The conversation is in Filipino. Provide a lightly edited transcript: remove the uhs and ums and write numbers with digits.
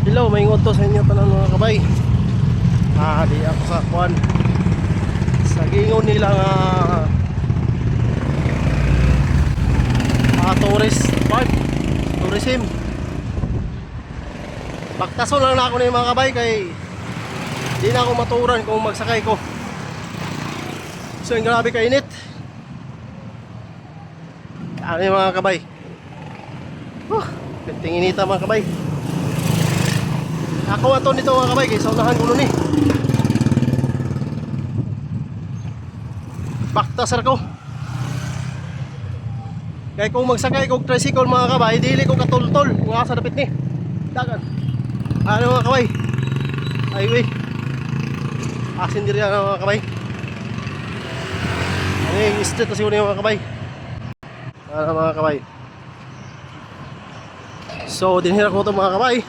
Hello, may ngot to sa inyo tanan mga kabay. Di ako sa kuan. Sa gingon nila nga tourist park, tourism. Baktason lang na ako ni mga kabay kay di na ako maturan kung magsakay ko. So yung grabe kainit. Ano yung mga kabay? Pinting inita mga kabay. Ako ato nito mga kabay kay sa unahan ko nun baktasar ko. Kaya kung magsakay kong tricycle mga kabay, dili ko katultol kung asa dapit ni dagan. Ano mga kabay? Highway. Asin diri mga kabay. Ano yung street na siguro mga kabay. Ano mga kabay. So dinhira ko ito mga kabay.